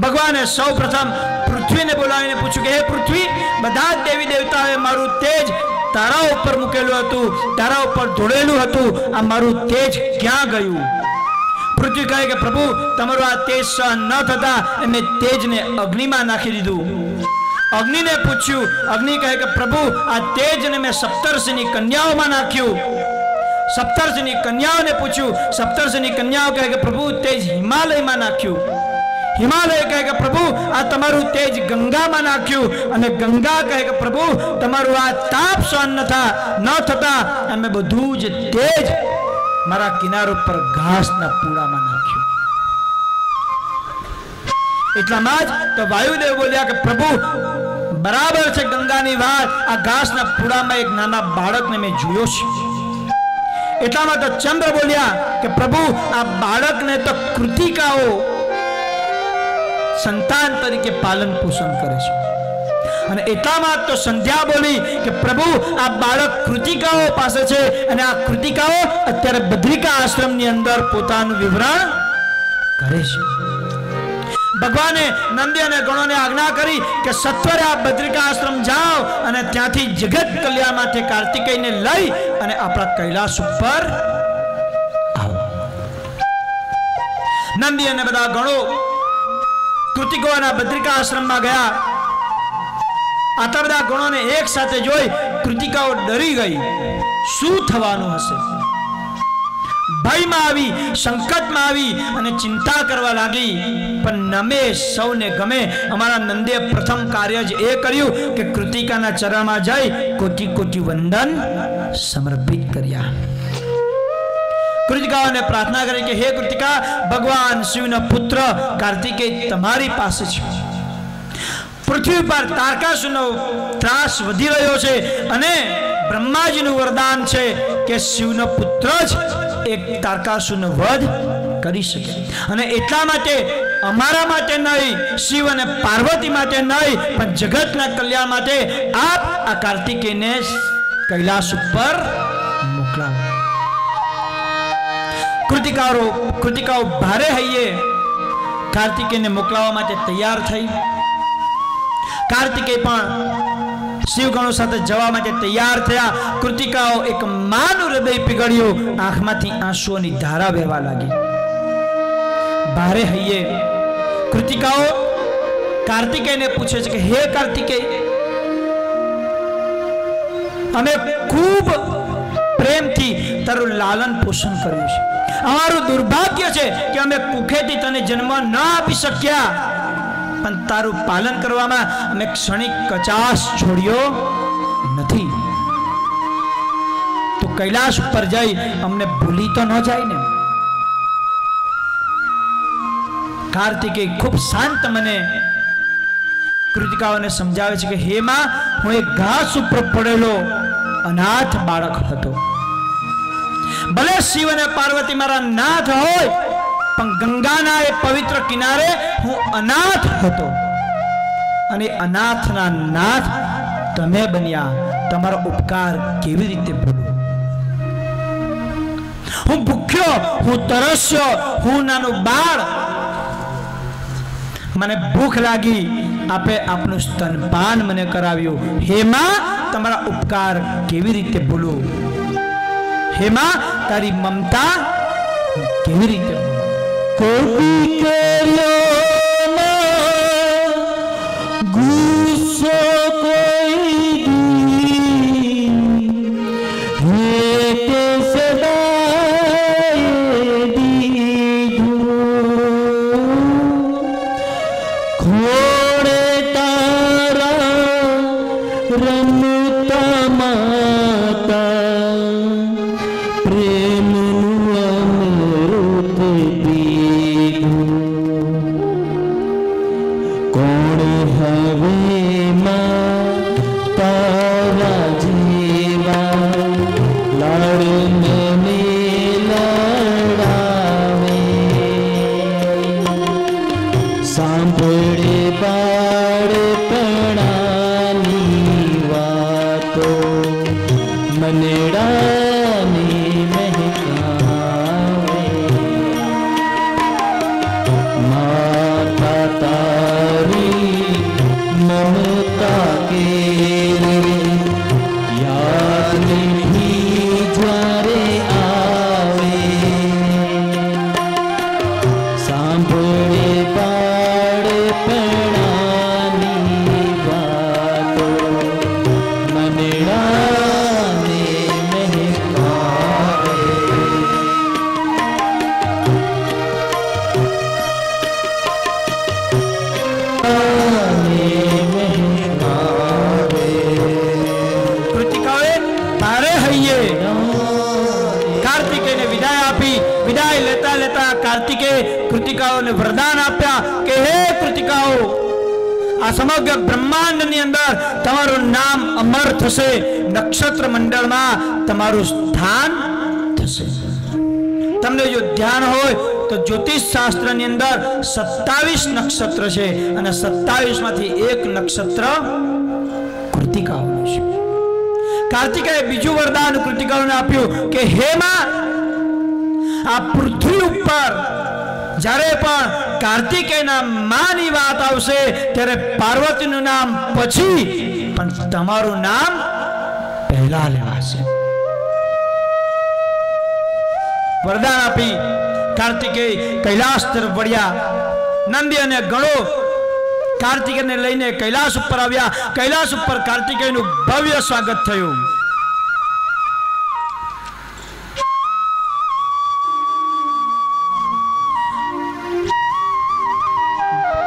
ભગવાને સૌ પ્રથમ પૃથ્વીને બોલાવીને પૂછ્યું કે હે પૃથ્વી, બધા દેવી દેવતાઓએ મારું તેજ તારા ઉપર મૂકેલું હતું, તારા ઉપર ધોળેલું હતું, આ મારું તેજ ક્યાં ગયું? પૃથ્વી કહે કે પ્રભુ, તમારું આ તેજ સહન ન થતા મેં તેજને અગ્નિમાં નાખી દીધું. અગ્નિને પૂછ્યું, અગ્નિ કહે કે પ્રભુ, આ તેજને મેં સપ્તર્ષિની કન્યાઓમાં નાખ્યું. સપ્તર્ષિની કન્યાઓને પૂછ્યું, સપ્તર્ષિની કન્યાઓ કહે કે પ્રભુ, તેજ હિમાલયમાં નાખ્યું. હિમાલય કહે કે પ્રભુ, આ તમારું તેજ ગંગામાં નાખ્યું. અને ગંગા કહે કે પ્રભુ, તમારું આ તાપ સહન ન થતા અમે બધું જ તેજ મારા કિનારો પર ઘાસના પૂડામાં નાખ્યું. એટલામાં જ તો વાયુદેવ બોલ્યા કે પ્રભુ, બરાબર છે ગંગાની વાત, આ ઘાસના પૂડામાં એક નાના બાળકને મેં જોયો છે. એટલામાં તો ચંદ્ર બોલ્યા કે પ્રભુ, આ બાળકને તો કૃતિકાઓ સંતાન તરીકે પાલન પોષણ કરે છે. અને એટલામાં તો સંધ્યા બોલી કે પ્રભુ આ બાળક કૃતિકાઓ પાસે છે અને આ કૃતિકાઓ અત્યારે બદ્રિકા આશ્રમની અંદર પોતાનું વિવરણ કરે છે. ભગવાને નંદી અને ગણોને આજ્ઞા કરી કે સત્વરે આ બદ્રિકા આશ્રમ જાઓ અને ત્યાંથી જગત કલ્યાણ માટે કાર્તિકેયને લઈ અને આપણા કૈલાસ ઉપર આવો. નંદી અને બધા ગણો કૃતિકોના બદ્રિકા આશ્રમમાં ગયા. આટલા બધા ગણોને એક સાથે જોઈ કૃતિકાઓ ડરી ગઈ. શું થવાનું હશે? ભયમાં આવી, સંકટમાં આવી અને ચિંતા કરવા લાગી. પણ નમે સૌને ગમે. અમારા નંદે પ્રથમ કાર્ય જ એ કર્યું કે કૃતિકાના ચરણમાં જઈ કોટી કોટી વંદન સમર્પિત કર્યા. કૃતિકાઓને પ્રાર્થના કરી કે હે કૃતિકા, ભગવાન શિવના પુત્ર કાર્તિકેય તમારી પાસે છે. પૃથ્વી પર તારકાસુરનો ત્રાસ વધી રહ્યો છે અને બ્રહ્માજીનું વરદાન છે કે શિવનો પુત્ર જ એક તારકાસુરનો વધ કરી શકે. અને એટલા માટે અમારા માટે નહીં, શિવ અને પાર્વતી માટે નહીં, પણ જગતના કલ્યાણ માટે આપ આ કાર્તિકેયને કૈલાસ ઉપર મોકલાવો. કૃતિકાઓ ભારે હૈયે કાર્તિકેયને મોકલાવવા માટે તૈયાર થઈ. કાર્તિકેય પણ શિવગણો સાથે જવા માટે તૈયાર થયા. કૃતિકાઓ એક માનું હૃદય પીગળ્યું. આંખમાંથી આંસુઓની ધારા વહેવા લાગી. ભારે હૈયે કૃતિકાઓ કાર્તિકેયને પૂછે છે કે હે કાર્તિકેય, અમે ખૂબ પ્રેમથી તારું લાલન પોષણ કર્યું છે. અમારું દુર્ભાગ્ય છે કે અમે ભૂખેથી તને જન્મ ન આપી શક્યા, પણ તારું પાલન કરવામાં અમે ક્ષણિક કચાશ છોડ્યો નથી. તો કૈલાસ ઉપર જઈ અમને ભૂલી તો ન જાય ને. કાર્તિકેય ખૂબ શાંત મને કૃતિકાઓને સમજાવે છે કે હે માં, હું એક ઘાસ ઉપર પડેલો અનાથ બાળક હતો. ભલે શિવ અને પાર્વતી મારા નાથ હોય, પણ ગંગાના એ પવિત્ર કિનારે હું અનાથ હતો. અને અનાથના નાથ તમે બન્યા. તમારો ઉપકાર કેવી રીતે ભૂલું? હું ભૂખ્યો, હું તરસ્યો, હું નાનું બાળ. મને ભૂખ લાગી, આપે આપનું સ્તનપાન મને કરાવ્યું. હે માં, તમારા ઉપકાર કેવી રીતે ભૂલું? હે માં, તારી મમતા કેવી રીતે ભૂલું? કોપી કર્યો ગુસ્સો કોઈ દી, હે તે સદાય દીધું. ખોડે તારા રમતા માતા, પ્રેમનું અમૃત પીધું. કોણ હવે માં તારા જેવા લાડ મને લડાવે? સાંભળે બાળપણાની વાતો મનડાની મહેકાવે. માતા તારી મમતા કેરે યાદ નહીં જ્યારે આવે. સાંભળે બાળપણાની વાતો મનડાને મહેકાવે. કૃતિકાઓએ ભારે હૈયે કાર્તિકેયને વિદાય આપી. વિદાય લેતા લેતા કાર્તિકેય કૃતિકાઓને વરદાન આપ્યા કે હે કૃતિકાઓ, આ સમગ્ર બ્રહ્માંડની અંદર તમારું નામ અમર થશે. નક્ષત્ર મંડળમાં તમારું સ્થાન થશે. તમને જો ધ્યાન હોય તો જ્યોતિષ શાસ્ત્રની અંદર 27 નક્ષત્ર છે અને 27 માંથી એક નક્ષત્ર કૃતિકાઓનું છે. કાર્તિકેય બીજું વરદાન કૃતિકાઓને આપ્યું કે હે માં, આ પૃથ્વી ઉપર જ્યારે પણ કાર્તિકેયના માની વાત આવશે ત્યારે પાર્વતીનું નામ પછી પણ તમારું નામ પહેલા લેવાશે. વરદાન આપી કાર્તિકેય કૈલાસ તરફ વળ્યા. નંદી અને ગણો કાર્તિકેયને લઈને કૈલાસ ઉપર આવ્યા. કૈલાસ ઉપર કાર્તિકેયનું ભવ્ય સ્વાગત થયું.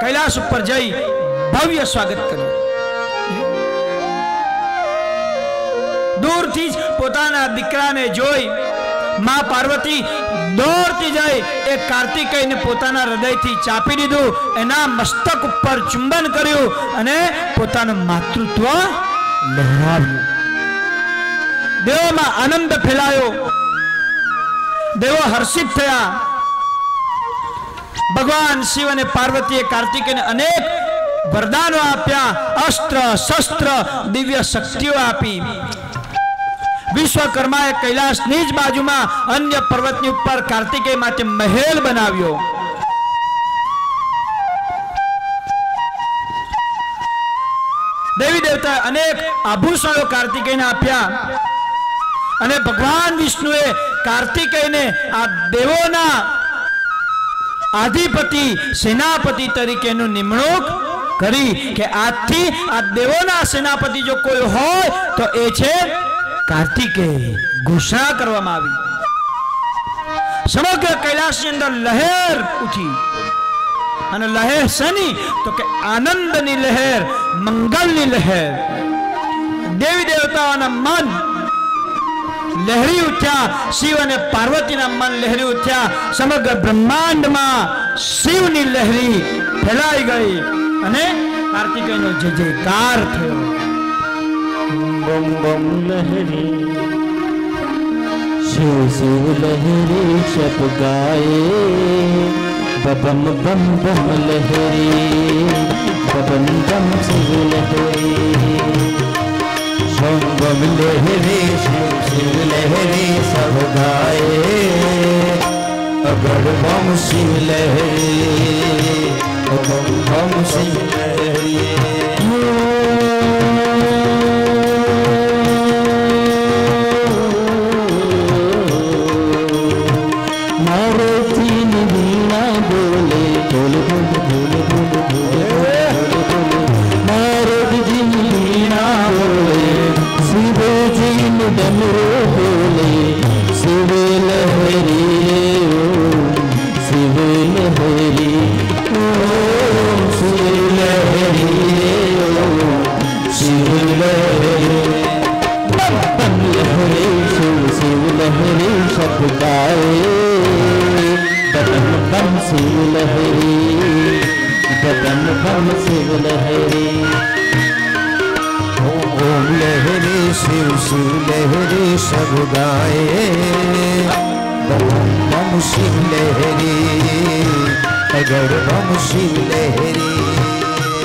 કૈલાસ ઉપર જઈ ભવ્ય સ્વાગત કર્યું. દૂરથી જ પોતાના દીકરાને જોઈ માં પાર્વતી દોડતી જઈ એ કાર્તિકેયને પોતાના હૃદયથી ચાપી દીધું, એના મસ્તક ઉપર ચુંબન કર્યું અને પોતાનું માતૃત્વ લહેરાવ્યું. દેવોમાં આનંદ ફેલાયો. દેવો હર્ષિત થયા. ભગવાન શિવ અને પાર્વતીએ કાર્તિકેયને અનેક વરદાનો આપ્યા. અસ્ત્ર શસ્ત્ર દિવ્ય શક્તિઓ આપી. વિશ્વકર્માએ કૈલાસની જ બાજુમાં અન્ય પર્વતની ઉપર કાર્તિકેય માટે મહેલ બનાવ્યો. દેવી દેવતાએ અનેક આભૂષણો કાર્તિકેયને આપ્યા અને ભગવાન વિષ્ણુએ કાર્તિકેયને આ દેવોના આધિપતિ સેનાપતિ તરીકેનું નિમણૂક કરી કે આજથી આ દેવોના સેનાપતિ જો કોઈ હોય તો એ છે કાર્તિકેય. ઘોષણા કરવામાં આવી. સમગ્ર કૈલાસની અંદર લહેર ઉઠી. અને લહેર શેની? તો કે આનંદની લહેર, મંગલની લહેર. દેવી દેવતાઓના મન લહેરી ઉઠ્યા. શિવ અને પાર્વતીના મન લહેરી ઉઠ્યા. સમગ્ર બ્રહ્માંડમાં શિવની લહેરી ફેલાઈ ગઈ અને કાર્તિકેયનો જય જયકાર થયો. बम बम लहरी शिव शिव लहरी शब गाए. बम बम बम लहरी बम बम शिव लहरी. बम बम लहरी शिव शिव लहरी सब गाए. अगर बम शिव लहरी बम बम शिव लहरी.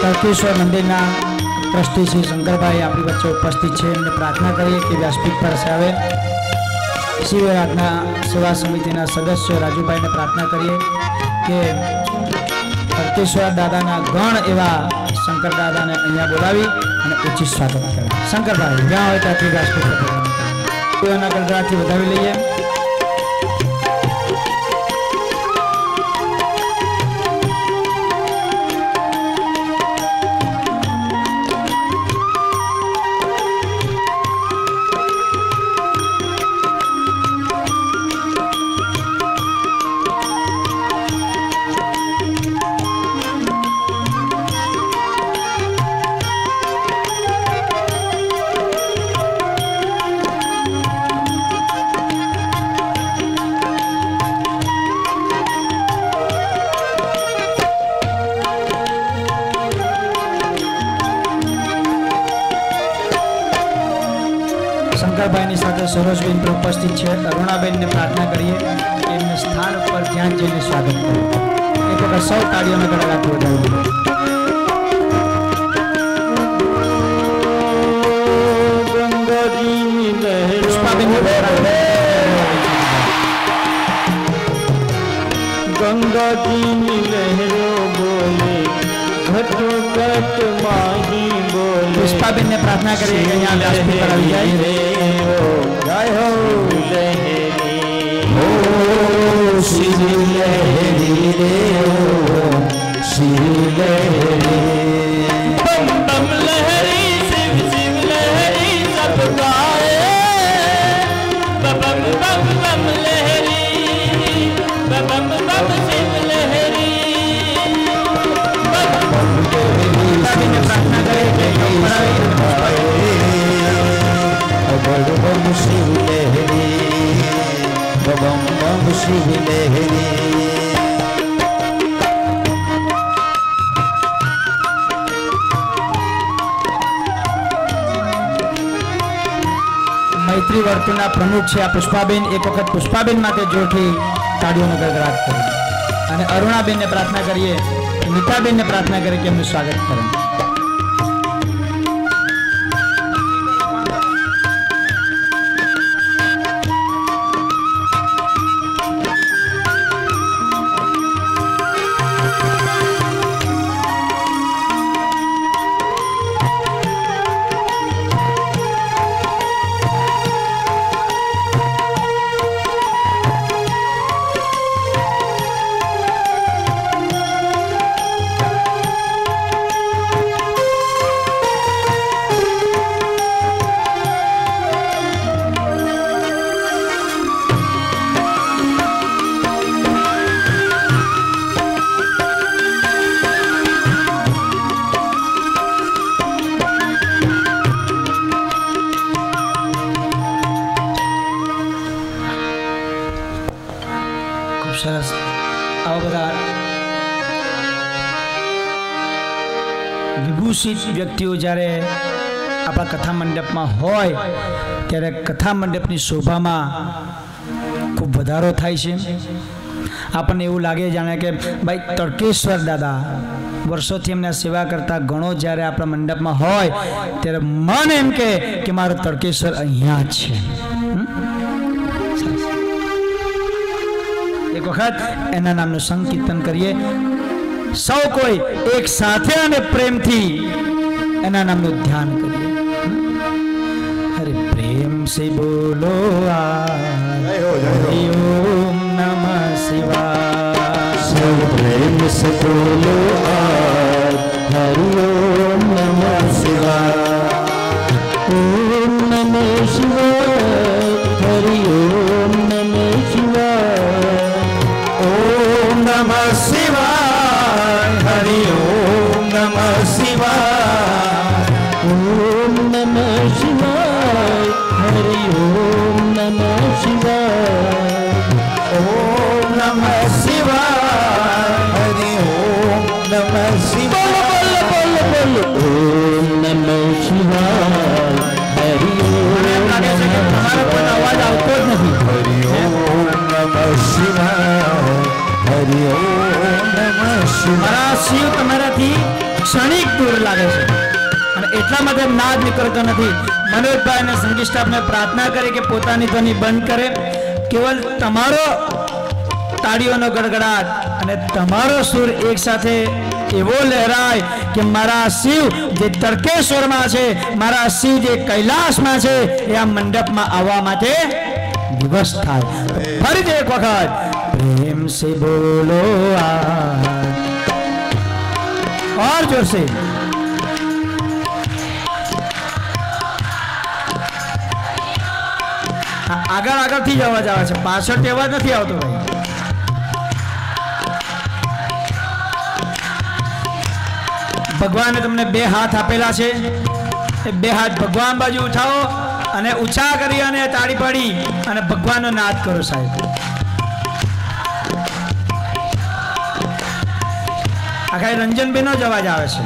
તળકેશ્વર મંદિરના ટ્રસ્ટી શ્રી શંકરભાઈ આપણી વચ્ચે ઉપસ્થિત છે. એમને પ્રાર્થના કરીએ કે વ્યાસપીઠ પર આવે. શિવ આરાધના સેવા સમિતિના સદસ્ય રાજુભાઈને પ્રાર્થના કરીએ કે તળકેશ્વર દાદાના ગણ એવા શંકર દાદાને અહીંયા બોલાવી અને ઉચિત સ્વાગત કરે. શંકરભાઈ જ્યાં હોય ત્યાંથી વ્યાસપીઠ પર એના ગળગળાથી વધાવી લઈએ. શંકરભાઈની સાથે સરોજબેન પણ ઉપસ્થિત છે. અરુણાબેનને પ્રાર્થના કરીએ કે એમને સ્થાન ઉપર ધ્યાન જઈને સ્વાગત કરે. એક વખત સૌ તાળીઓનો ગળગડાટ વધાવીએ. गंगा जी लहरों बोले घटोघट माही बोले. पुष्पाबेन ने प्रार्थना करी कि यहाँ व्यासपीठ पर આવી જાય. जय हो लहरी हो शिव लहरी रे हो शिव लहरी बम बम लहरी शिव शिव लहरी सब गाए बम बम बम लहरी बम बम शिव लहरी पुष्पाबेन ने प्रार्थना કરી કે बम बम शिव लहरी बम बम शिव लहरी. મૈત્રી વર્તુળના પ્રમુખ છે આ પુષ્પાબેન. એક વખત પુષ્પાબેન માટે જોરથી તાળીઓનો ગડગડાટ કરો. અને અરુણાબેનને પ્રાર્થના કરીએ, નીતાબેનને પ્રાર્થના કરીએ કે એમનું સ્વાગત કરે. સરસ. આવા બધા વિભૂષિત વ્યક્તિઓ જ્યારે આપણા કથા મંડપમાં હોય ત્યારે કથા મંડપની શોભામાં ખૂબ વધારો થાય છે. આપણને એવું લાગે જાણે કે ભાઈ તડકેશ્વર દાદા વર્ષોથી એમને સેવા કરતા ગણો જ્યારે આપણા મંડપમાં હોય ત્યારે મન એમ કે મારો તડકેશ્વર અહીંયા જ છે. એક વખત એના નામનું સંકીર્તન કરીએ. સૌ કોઈ એક સાથે અને પ્રેમથી એના નામનું ધ્યાન કરીએ. અરે પ્રેમ સે બોલો હરિ ઓમ નમઃ શિવાય. प्रेम से बोलो हरि ओम नमः शिवाय. ओम नमः शिवाय हरि ओम नमः शिवाय. ओम नमः शिवाय हरि ओम नमः शिवाय. ओम नमः शिवाय हरि ओम नमः शिवाय. ओम नमः शिवाय हरि ओम नमः शिवाय. ओम नमः शिवाय हरि ओम અવાજ આવતો જ નથી. हरि ओम नमः शिवाय हरि ओम नमः शिवाय. મારા શિવ તમારાથી ક્ષણિક દૂર લાગે છે અને એટલા માટે નાદ નીકળતો નથી. મનોજભાઈ અને સંગીત સ્ટાફને પ્રાર્થના કરી કે પોતાની ધ્વનિ બંધ કરે. કેવલ તમારો તાળીઓનો ગડગડાટ અને તમારો સુર એક સાથે એવો લહેરાય કે મારા શિવ જે તડકેશ્વરમાં છે, મારા શિવ જે કૈલાસમાં છે એ આ મંડપમાં આવવા માટે દિવસ થાય. ફરીથી એક વખત પ્રેમ સે બોલો और जोर से. આગળ આગળથી જ અવાજ આવે છે, પાછળથી અવાજ નથી આવતો ભાઈ. ભગવાને તમને બે હાથ આપેલા છે, એ બે હાથ ભગવાન બાજુ ઉઠાવો અને ઊંચા કરી અને તાળી પાડી અને ભગવાનનો નાદ કરો સાહેબ. આખા રંજનબેનનો જ અવાજ આવે છે.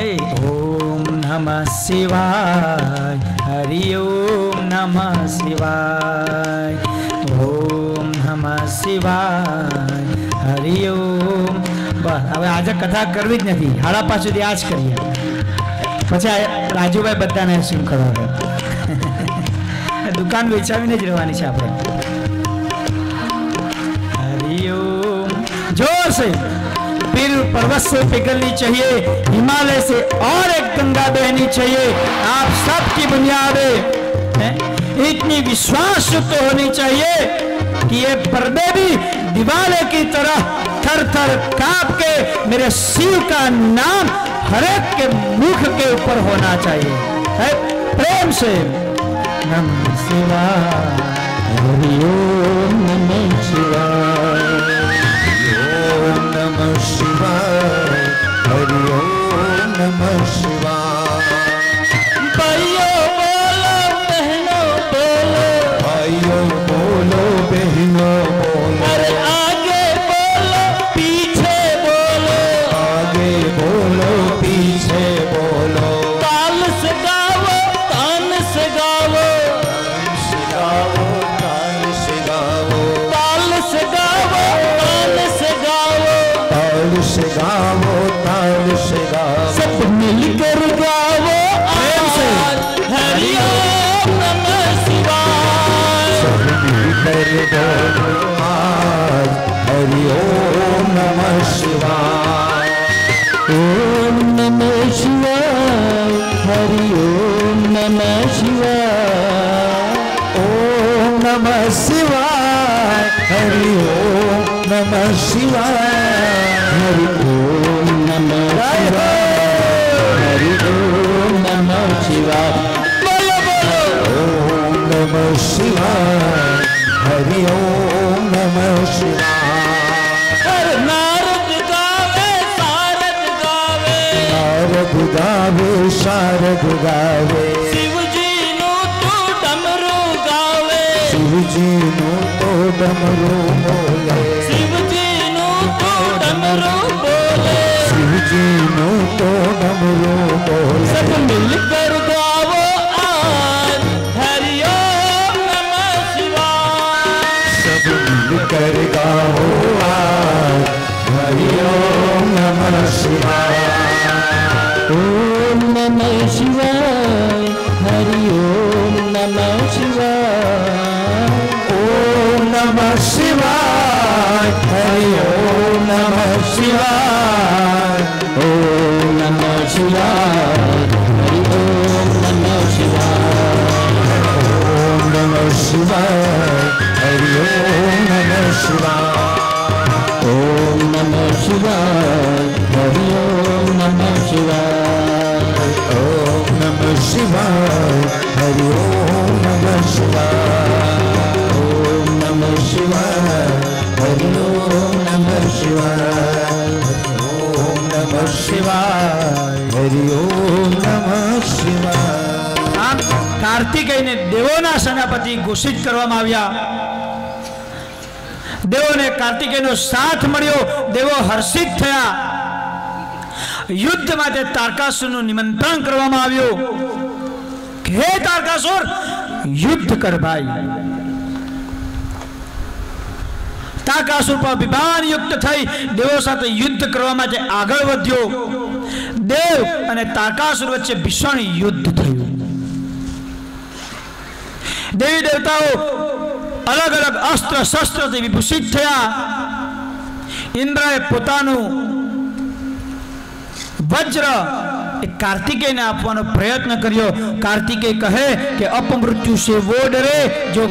हे ओम नमः शिवाय हरि ओम नमः शिवाय ओम नमः शिवाय हरि ओम। बस હવે આજે કથા કરવી જ નથી, 5:30 સુધી આ જ કરીએ, પછી રાજુભાઈ બધાને શું કરાવે, દુકાન વેચાવીને જ રહેવાની છે આપણે। हरिओम जोर से फिर पर्वत से पिघलनी चाहिए, हिमालय से और एक गंगा बहनी चाहिए। आप सबकी बुनियादें इतनी विश्वास युक्त होनी चाहिए कि ये पर्दे भी दिवाले की तरह थर थर कांप के मेरे शिव का नाम हर एक के मुख के ऊपर होना चाहिए। है प्रेम से नमः शिवाय हरि ओम नमः शिवाय ओम नमः शिवाय हरि ओम नमः शिवाय। भाइयों बोलो बहनों बोलो, भाइयों बोलो बहनों बोलो, अरे आगे बोलो पीछे बोलो, आगे बोलो पीछे बोलो, ताल से गाओ तान से गाओ, गाओ ताल से गाओ, ताल से गाओ तान से गाओ, ताल से गाओ ताल से गाओ, सब मिलकर गाओ आज हरि ओम नमः शिवाय। सब मिलकर बोलो आज हरि ओम नमः शिवाय। ओम नमः शिवाय हरि ओम नमः शिवाय ओम नमः शिवाय हरि ओम नमः शिवाय। हरि ओम नमः शिवाय हरि ओम नमः शिवाय। बोलो बोलो ओम नमः शिवाय हरि ओम नमः शिवाय। नारद गावे शारद गावे, नारद गावे शारद गावे, शिव जी नु तू डमरू गावे, शिव जी नो तो डमरू बोले, शिव जी नु तू डमरू बोले, शिव जी नो तो डमरू बोले, सब मिलकर गाओ आज हरि ओम नमः शिवाय। सब मिलकर गाओ आज हरि ओम नमः शिवाय। ओम नमः शिवाय हरि ओम नमः शिवाय ओम नमः शिवाय हरि ओम नमः शिवाय। ओम नमः शिवाय हरि ओम नमः शिवाय ओम नमः शिवाय हरि ओम नमः शिवाय। ओम नमः शिवाय हरि ओम नमः शिवाय ओम नमः शिवाय हरि ओम नमः शिवाय। ओम नमः शिवाय हरि ओम नमः शिवाय। ओम नमः शिवाय हरि ओम नमः शिवाय। આમ કાર્તિકેયને દેવોના સેનાપતિ ઘોષિત કરવામાં આવ્યા। દેવોને કાર્તિકેયનો સાથ મળ્યો, દેવો હર્ષિત થયા। યુદ્ધ માટે તારકાસુરનું નિમંત્રણ કરવામાં આવ્યું કે હે તારકાસુર યુદ્ધ કર ભાઈ। તારકાસુર પર અભિમાન યુક્ત થઈ દેવો સાથે યુદ્ધ કરવા માટે આગળ વધ્યો। દેવ અને તારકાસુર વચ્ચે ભીષણ યુદ્ધ થયું। દેવી દેવતાઓ अलग अलग अस्त्र शस्त्र से विभूषित थया। इंद्रए पोतानु वज्र कार्तिकेय ने आपવાનો प्रयत्न કર્યો। कार्तिकेय कहे कि अपमृत्यु से वो डरे जो